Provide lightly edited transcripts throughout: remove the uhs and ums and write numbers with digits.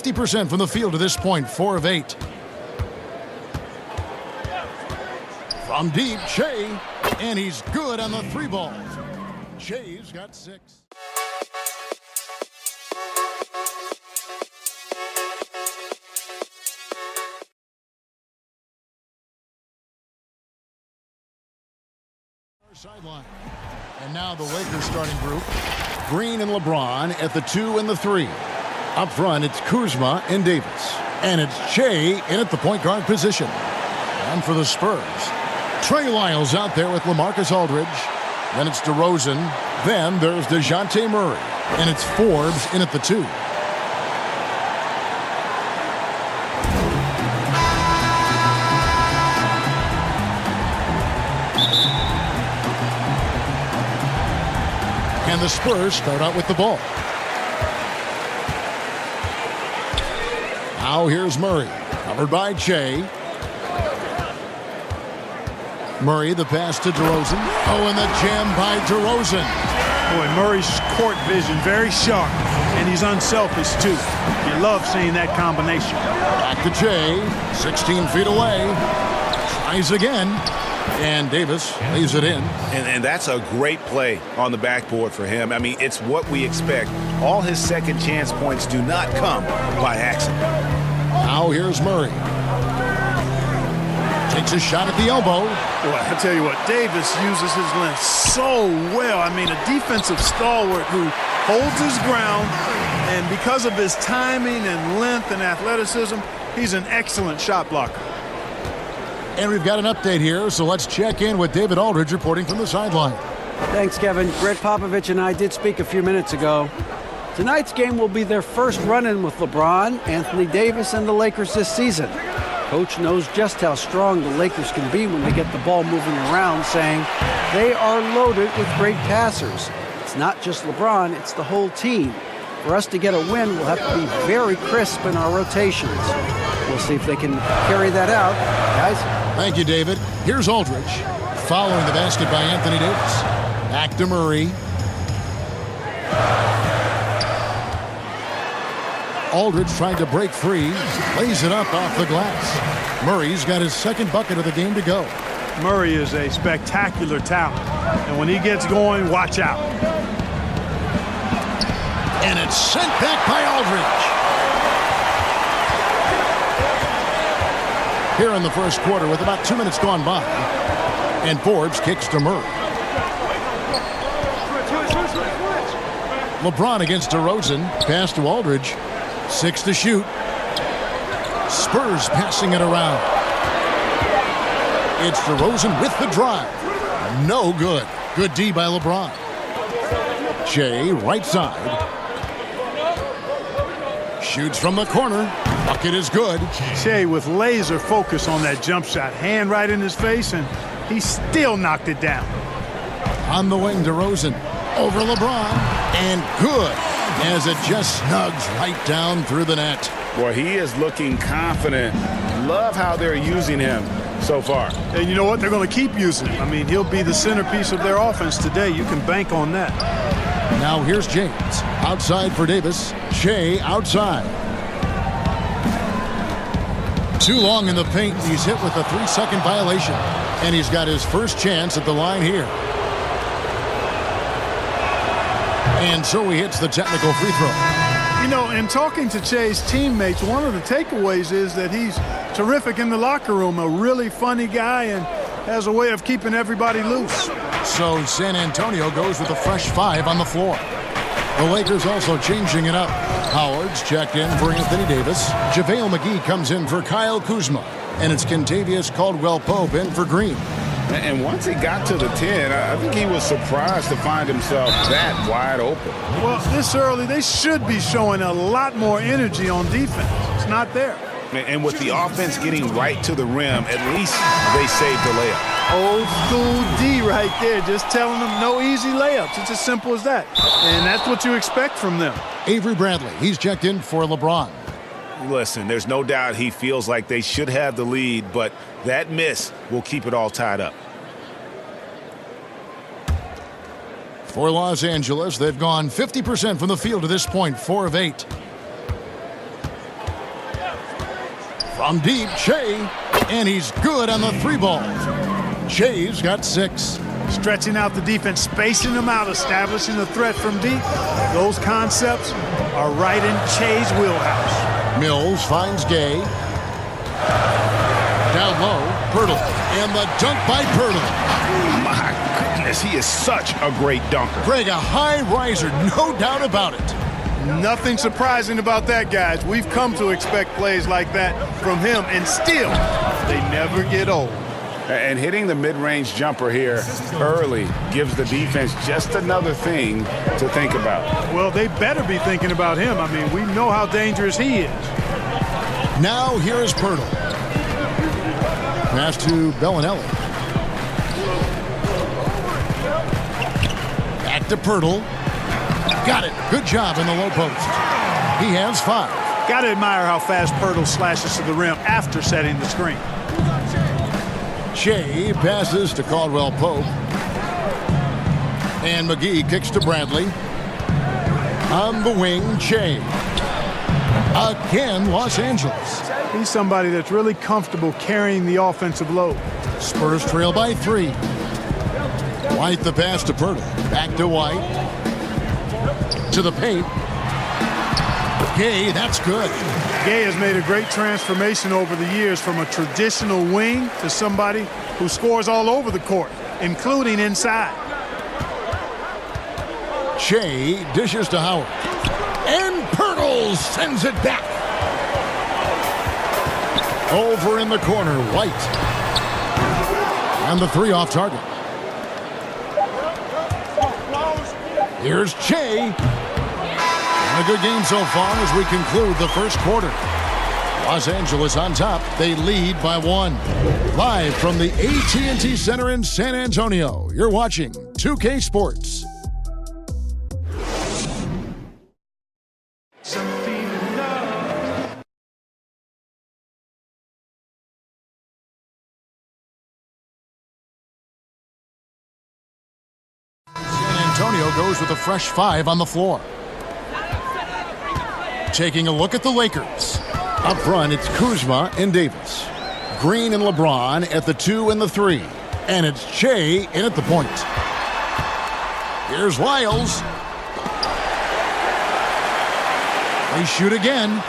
50% from the field to this point, 4 of 8. From deep, Shea, and he's good on the 3 balls. Shea's got 6. Sideline. And now the Lakers starting group. Green and LeBron at the 2 and the 3. Up front, it's Kuzma and Davis. And it's Shea in at the point guard position. And for the Spurs, Trey Lyles out there with LaMarcus Aldridge. Then it's DeRozan. Then there's DeJounte Murray. And it's Forbes in at the 2. And the Spurs start out with the ball. Now here's Murray, covered by Shea. Murray, the pass to DeRozan. Oh, and the jam by DeRozan. Boy, Murray's court vision very sharp, and he's unselfish too. You love seeing that combination. Back to Shea, 16 feet away. Tries again. And Davis lays it in. And that's a great play on the backboard for him. I mean, it's what we expect. All his second chance points do not come by accident. Now here's Murray. Takes a shot at the elbow. Boy, I tell you what, Davis uses his length so well. I mean, a defensive stalwart who holds his ground, and because of his timing and length and athleticism, he's an excellent shot blocker. And we've got an update here, so let's check in with David Aldridge reporting from the sideline. Thanks, Kevin. Greg Popovich and I did speak a few minutes ago. Tonight's game will be their first run-in with LeBron, Anthony Davis, and the Lakers this season. Coach knows just how strong the Lakers can be when they get the ball moving around, saying they are loaded with great passers. It's not just LeBron, it's the whole team. For us to get a win, we'll have to be very crisp in our rotations. We'll see if they can carry that out. Guys? Thank you, David. Here's Aldridge, following the basket by Anthony Davis. Back to Murray. Aldridge trying to break free, lays it up off the glass. Murray's got his second bucket of the game to go. Murray is a spectacular talent, and when he gets going, watch out. And it's sent back by Aldridge. Here in the first quarter with about 2 minutes gone by. And Forbes kicks to Murray. LeBron against DeRozan. Pass to Aldridge. 6 to shoot. Spurs passing it around. It's DeRozan with the drive. No good. Good D by LeBron. Shea, right side. Shoots from the corner. Bucket is good. Shea with laser focus on that jump shot. Hand right in his face, and he still knocked it down. On the wing, DeRozan. Over LeBron. And good. As it just snugs right down through the net. Boy, he is looking confident. Love how they're using him so far. And you know what? They're going to keep using him. I mean, he'll be the centerpiece of their offense today. You can bank on that. Now here's James. Outside for Davis. Shea outside. Too long in the paint. He's hit with a 3-second violation. And he's got his first chance at the line here. And so he hits the technical free throw. You know, in talking to Shea's teammates, one of the takeaways is that he's terrific in the locker room, a really funny guy, and has a way of keeping everybody loose. So San Antonio goes with a fresh 5 on the floor. The Lakers also changing it up. Howard's checked in for Anthony Davis. JaVale McGee comes in for Kyle Kuzma. And it's Kentavious Caldwell-Pope in for Green. And once he got to the 10, I think he was surprised to find himself that wide open. Well, this early, they should be showing a lot more energy on defense. It's not there. And with the offense getting right to the rim, at least they saved the layup. Old school D right there, just telling them no easy layups. It's as simple as that. And that's what you expect from them. Avery Bradley, he's checked in for LeBron. Listen, there's no doubt he feels like they should have the lead, but that miss will keep it all tied up. For Los Angeles, they've gone 50% from the field to this point, 4 of 8. From deep, Shea, and he's good on the 3 ball. Shea's got 6. Stretching out the defense, spacing them out, establishing the threat from deep. Those concepts are right in Shea's wheelhouse. Mills finds Gay. Down low, Pirtle. And the dunk by Pirtle. My goodness, he is such a great dunker. Greg, a high riser, no doubt about it. Nothing surprising about that, guys. We've come to expect plays like that from him, and still, they never get old. And hitting the mid-range jumper here early gives the defense just another thing to think about. Well, they better be thinking about him. I mean, we know how dangerous he is. Now here is Pirtle. Pass to Bellinelli. Back to Pirtle. Got it. Good job in the low post. He has 5. Got to admire how fast Pirtle slashes to the rim after setting the screen. Shea passes to Caldwell Pope. And McGee kicks to Bradley. On the wing, Shea. Again, Los Angeles. He's somebody that's really comfortable carrying the offensive load. Spurs trail by 3. White the pass to Pirtle. Back to White. To the paint. Gay, that's good. Gay has made a great transformation over the years from a traditional wing to somebody who scores all over the court, including inside. Shea dishes to Howard. And Pirtle sends it back. Over in the corner, White. And the 3 off target. Here's Shea. A good game so far as we conclude the first quarter. Los Angeles on top. They lead by 1. Live from the AT&T Center in San Antonio, you're watching 2K Sports. San Antonio goes with a fresh 5 on the floor. Taking a look at the Lakers. Up front, it's Kuzma and Davis. Green and LeBron at the 2 and the 3. And it's Shea in at the point. Here's Lyles. They shoot again.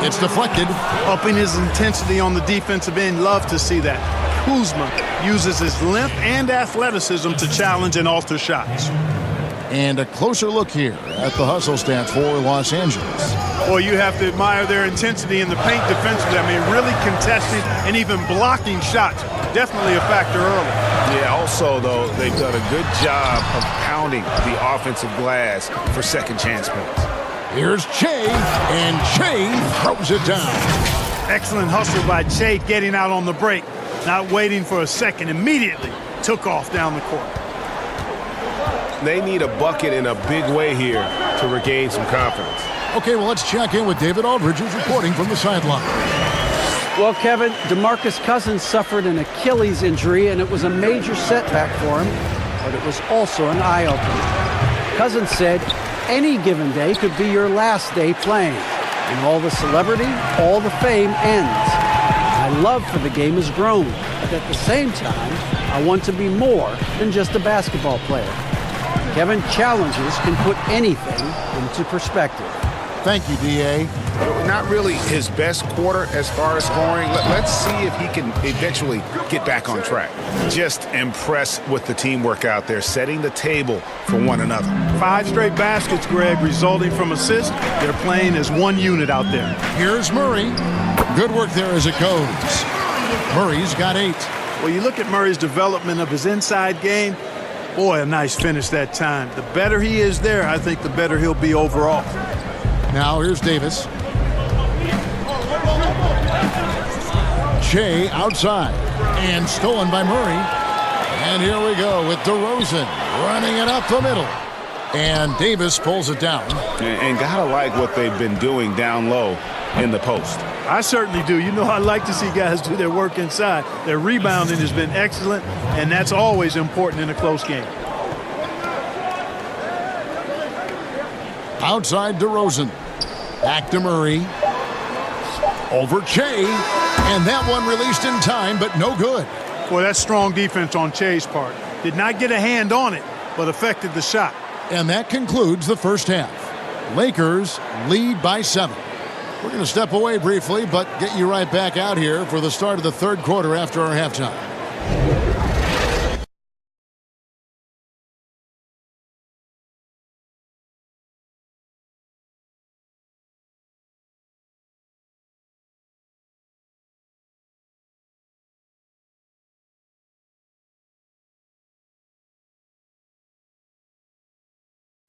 It's deflected. Upping his intensity on the defensive end. Love to see that. Kuzma uses his length and athleticism to challenge and alter shots. And a closer look here at the hustle stats for Los Angeles. Well, you have to admire their intensity in the paint defensively. I mean, really contesting and even blocking shots. Definitely a factor early. Yeah, also, though, they've done a good job of pounding the offensive glass for second chance points. Here's Shea, and Shea throws it down. Excellent hustle by Shea getting out on the break. Not waiting for a second. Immediately took off down the court. They need a bucket in a big way here to regain some confidence. Okay, well, let's check in with David Aldridge, who's reporting from the sideline. Well, Kevin, DeMarcus Cousins suffered an Achilles injury, and it was a major setback for him, but it was also an eye-opener. Cousins said, any given day could be your last day playing, and all the celebrity, all the fame ends. My love for the game has grown, but at the same time, I want to be more than just a basketball player. Kevin, challenges can put anything into perspective. Thank you, D.A. Not really his best quarter as far as scoring. Let's see if he can eventually get back on track. Just impressed with the teamwork out there, setting the table for one another. 5 straight baskets, Greg, resulting from assists. They're playing as one unit out there. Here's Murray. Good work there as it goes. Murray's got 8. Well, you look at Murray's development of his inside game. Boy, a nice finish that time. The better he is there, I think the better he'll be overall. Now here's Davis. Shea outside and stolen by Murray. And here we go with DeRozan running it up the middle. And Davis pulls it down. And gotta like what they've been doing down low in the post. I certainly do. You know, I like to see guys do their work inside. Their rebounding has been excellent, and that's always important in a close game. Outside DeRozan. Back to Murray. Over Che, and that one released in time, but no good. Boy, that's strong defense on Che's part. Did not get a hand on it, but affected the shot. And that concludes the first half. Lakers lead by 7. We're going to step away briefly, but get you right back out here for the start of the third quarter after our halftime.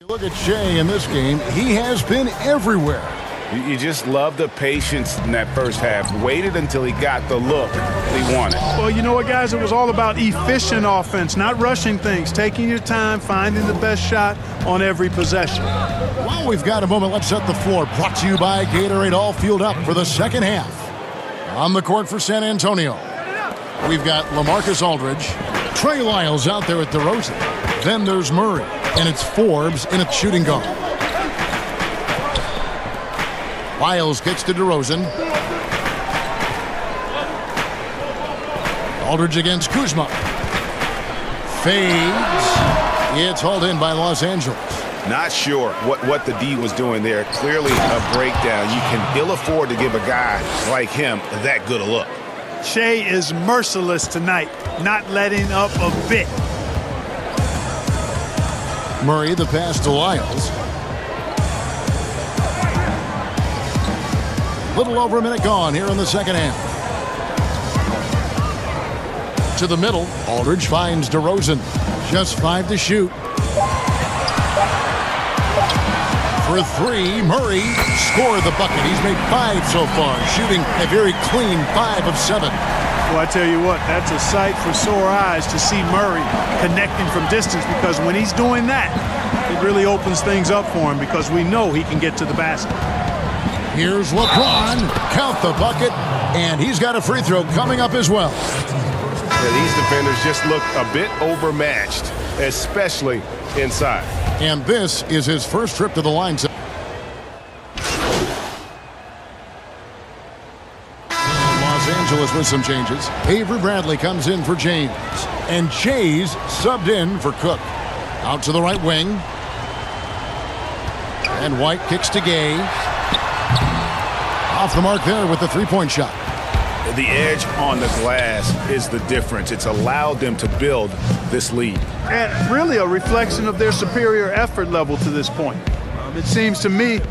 Look at Shea in this game. He has been everywhere. You just love the patience in that first half. Waited until he got the look he wanted. Well, you know what, guys? It was all about efficient offense, not rushing things, taking your time, finding the best shot on every possession. Well, we've got a moment. Let's set the floor. Brought to you by Gatorade, all fueled up for the second half. On the court for San Antonio, we've got LaMarcus Aldridge, Trey Lyles out there at DeRozan. Then there's Murray, and it's Forbes in its shooting guard. Lyles kicks to DeRozan. Aldridge against Kuzma. Fades. It's hauled in by Los Angeles. Not sure what the D was doing there. Clearly a breakdown. You can ill afford to give a guy like him that good a look. Shea is merciless tonight, not letting up a bit. Murray, the pass to Lyles. Little over a minute gone here in the second half. To the middle, Aldridge finds DeRozan. Just 5 to shoot. For 3, Murray scored the bucket. He's made 5 so far, shooting a very clean 5 of 7. Well, I tell you what, that's a sight for sore eyes to see Murray connecting from distance, because when he's doing that, it really opens things up for him, because we know he can get to the basket. Here's LeBron. Count the bucket, and he's got a free throw coming up as well. Yeah, these defenders just look a bit overmatched, especially inside. And this is his first trip to the line. Los Angeles with some changes. Avery Bradley comes in for James. And Chase subbed in for Cook. Out to the right wing. And White kicks to Gay. Off the mark there with the three-point shot. The edge on the glass is the difference. It's allowed them to build this lead. And really a reflection of their superior effort level to this point. It seems to me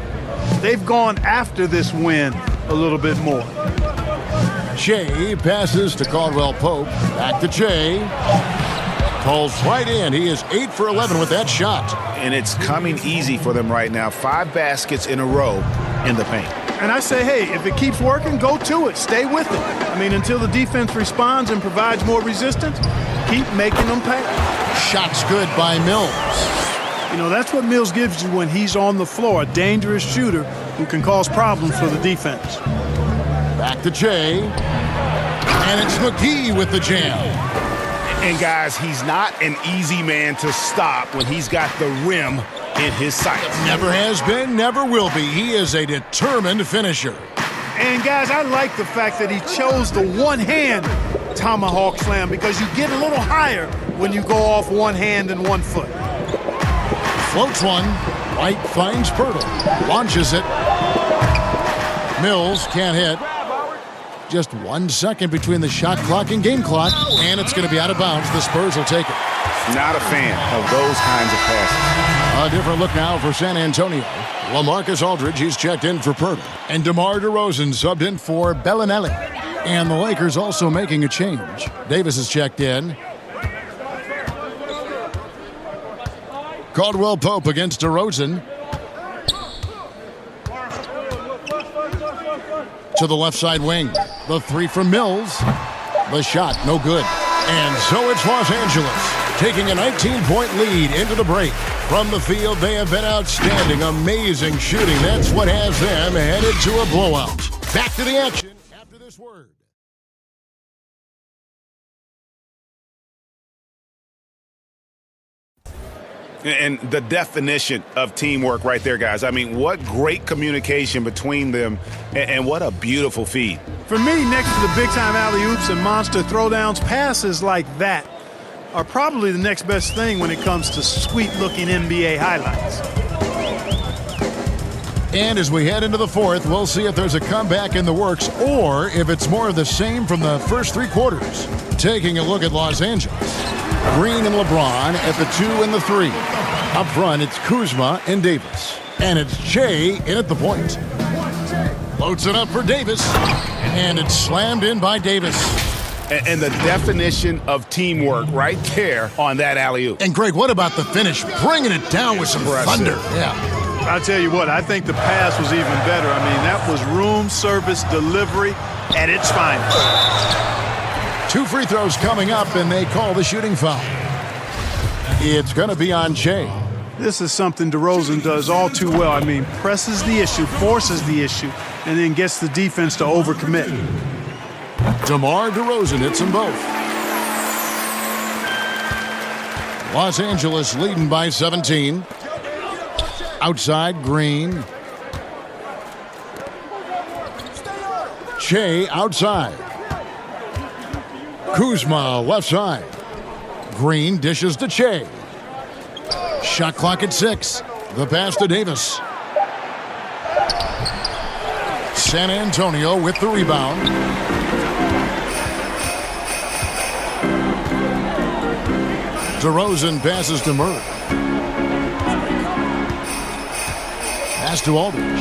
they've gone after this win a little bit more. Che passes to Caldwell Pope. Back to Che. Pulls right in. He is 8 for 11 with that shot. And it's coming easy for them right now. 5 baskets in a row in the paint. And I say, hey, if it keeps working, go to it. Stay with it. I mean, until the defense responds and provides more resistance, keep making them pay. Shots good by Mills. You know, that's what Mills gives you when he's on the floor, a dangerous shooter who can cause problems for the defense. Back to Che. And it's McGee with the jam. And guys, he's not an easy man to stop when he's got the rim in his sights. Never has been, never will be. He is a determined finisher. And guys, I like the fact that he chose the one-hand tomahawk slam, because you get a little higher when you go off one hand and 1 foot. Floats one. White finds Pirtle. Launches it. Mills can't hit. Just 1 second between the shot clock and game clock, and it's going to be out of bounds. The Spurs will take it. Not a fan of those kinds of passes. A different look now for San Antonio. LaMarcus Aldridge, he's checked in for Pirtle. And DeMar DeRozan subbed in for Bellinelli. And the Lakers also making a change. Davis is checked in. Caldwell Pope against DeRozan. To the left side wing. The 3 from Mills. The shot, no good. And so it's Los Angeles taking a 19-point lead into the break. From the field, they have been outstanding. Amazing shooting. That's what has them headed to a blowout. Back to the action after this word. And the definition of teamwork right there, guys. I mean, what great communication between them, and what a beautiful feed. For me, next to the big-time alley-oops and monster throwdowns, passes like that are probably the next best thing when it comes to sweet-looking NBA highlights. And as we head into the fourth, we'll see if there's a comeback in the works or if it's more of the same from the first three quarters. Taking a look at Los Angeles. Green and LeBron at the 2 and the 3. Up front, it's Kuzma and Davis. And it's Che in at the point. Loads it up for Davis. And it's slammed in by Davis. And the definition of teamwork right there on that alley-oop. And Greg, what about the finish? Bringing it down with some thunder. Yeah. I'll tell you what, I think the pass was even better. I mean, that was room service delivery at its finest. 2 free throws coming up, and they call the shooting foul. It's going to be on Che. This is something DeRozan does all too well. I mean, presses the issue, forces the issue, and then gets the defense to overcommit. DeMar DeRozan hits them both. Los Angeles leading by 17. Outside, Green. Che outside. Kuzma left side. Green dishes to Che. Shot clock at 6. The pass to Davis. San Antonio with the rebound. DeRozan passes to Murray. Pass to Aldridge.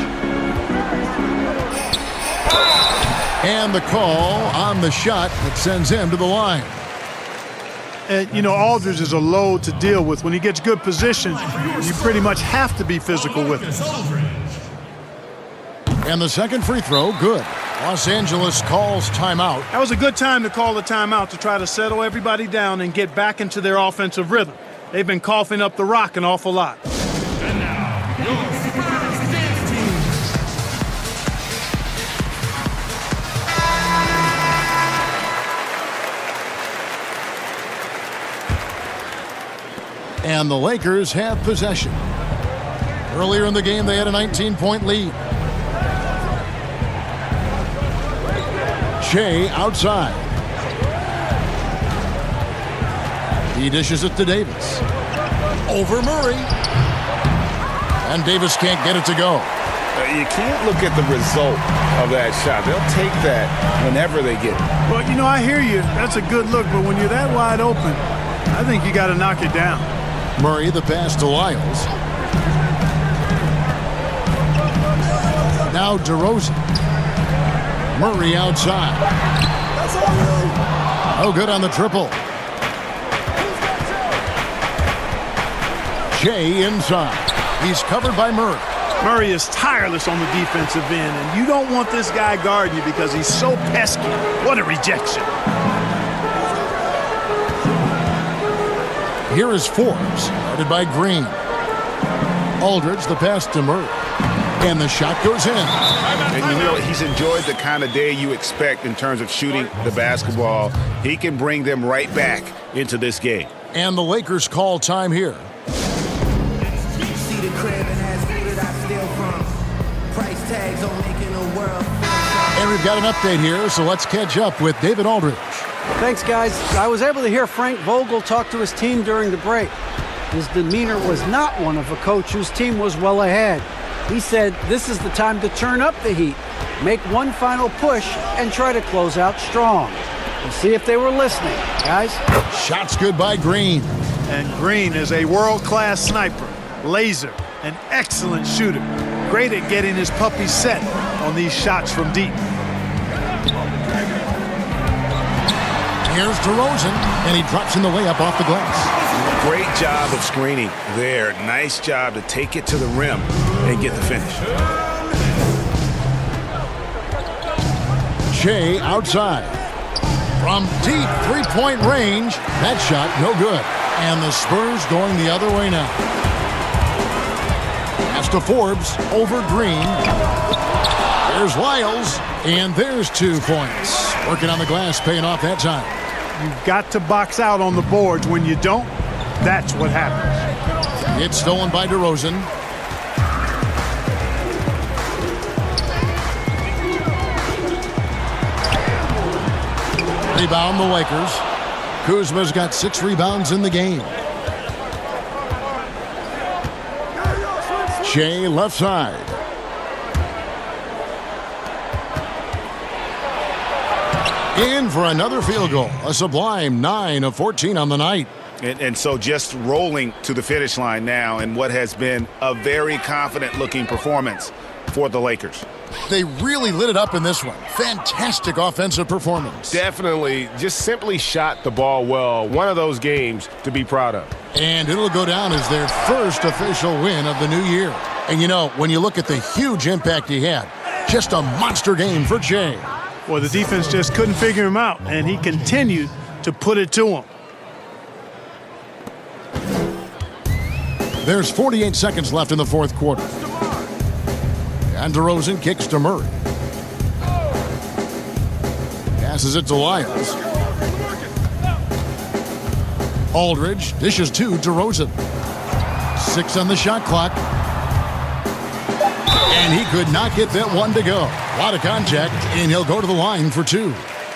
And the call on the shot that sends him to the line. And, you know, Aldridge is a load to deal with. When he gets good position, you pretty much have to be physical with him. And the second free throw, good. Los Angeles calls timeout. That was a good time to call the timeout to try to settle everybody down and get back into their offensive rhythm. They've been coughing up the rock an awful lot. And now, your dance team. And the Lakers have possession. Earlier in the game, they had a 19-point lead. Che outside. He dishes it to Davis. Over Murray. And Davis can't get it to go. You can't look at the result of that shot. They'll take that whenever they get it. Well, you know, I hear you. That's a good look, but when you're that wide open, I think you got to knock it down. Murray, the pass to Lyles. Now DeRozan. Murray outside. Oh, good on the triple. Che inside. He's covered by Murray. Murray is tireless on the defensive end, and you don't want this guy guarding you because he's so pesky. What a rejection. Here is Forbes, guarded by Green. Aldridge, the pass to Murray. And the shot goes in. And you know, he's enjoyed the kind of day you expect in terms of shooting the basketball. He can bring them right back into this game. And the Lakers call time here. See the crib and ask who did I steal from? Price tags on making a world. And we've got an update here, so let's catch up with David Aldridge. Thanks, guys. I was able to hear Frank Vogel talk to his team during the break. His demeanor was not one of a coach whose team was well ahead. He said this is the time to turn up the heat, make one final push, and try to close out strong. We'll see if they were listening, guys. Shots good by Green. And Green is a world-class sniper, laser, an excellent shooter. Great at getting his puppies set on these shots from deep. Here's DeRozan, and he drops in the layup off the glass. Great job of screening there. Nice job to take it to the rim and get the finish. Che outside. From deep three-point range, that shot no good. And the Spurs going the other way now. Pass to Forbes, over Green. There's Lyles, and there's 2 points. Working on the glass, paying off that time. You've got to box out on the boards. When you don't, that's what happens. It's stolen by DeRozan. Rebound the Lakers. Kuzma's got 6 rebounds in the game. Shea left side. In for another field goal. A sublime 9 of 14 on the night. And so just rolling to the finish line now in what has been a very confident-looking performance for the Lakers. They really lit it up in this one. Fantastic offensive performance. Definitely just simply shot the ball well. One of those games to be proud of. And it'll go down as their first official win of the new year. And you know, when you look at the huge impact he had, just a monster game for Jay. Well, the defense just couldn't figure him out, and he continued to put it to him. There's 48 seconds left in the fourth quarter. And DeRozan kicks to Murray. Passes it to Lyles. Aldridge dishes to DeRozan. 6 on the shot clock. And he could not get that one to go. A lot of contact, and he'll go to the line for 2.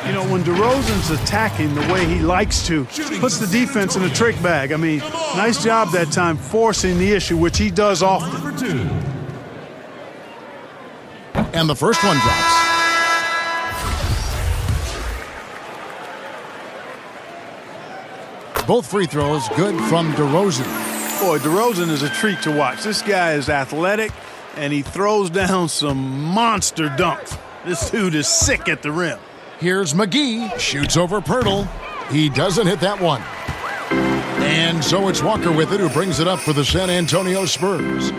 You know, when DeRozan's attacking the way he likes to, puts the defense in a trick bag. I mean, nice job that time forcing the issue, which he does often. Number 2. And the first one drops. Both free throws good from DeRozan. Boy, DeRozan is a treat to watch. This guy is athletic, and he throws down some monster dunks. This dude is sick at the rim. Here's McGee, shoots over Pirtle. He doesn't hit that one. And so it's Walker with it, who brings it up for the San Antonio Spurs.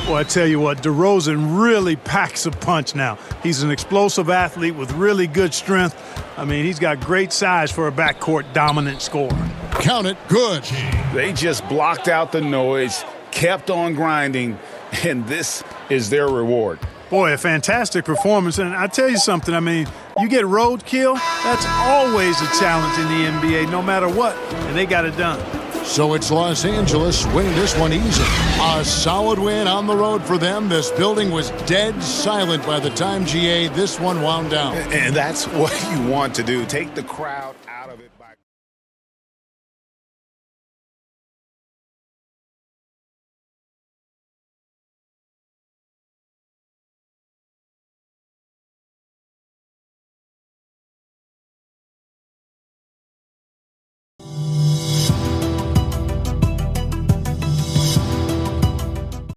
Well, I tell you what, DeRozan really packs a punch now. He's an explosive athlete with really good strength. I mean, he's got great size for a backcourt dominant scorer. Count it, good. They just blocked out the noise, kept on grinding, and this is their reward. Boy, a fantastic performance. And I tell you something, I mean, you get roadkill, that's always a challenge in the NBA, no matter what, and they got it done. So it's Los Angeles winning this one easy. A solid win on the road for them. This building was dead silent by the time, GA, this one wound down. And that's what you want to do. Take the crowd out of it.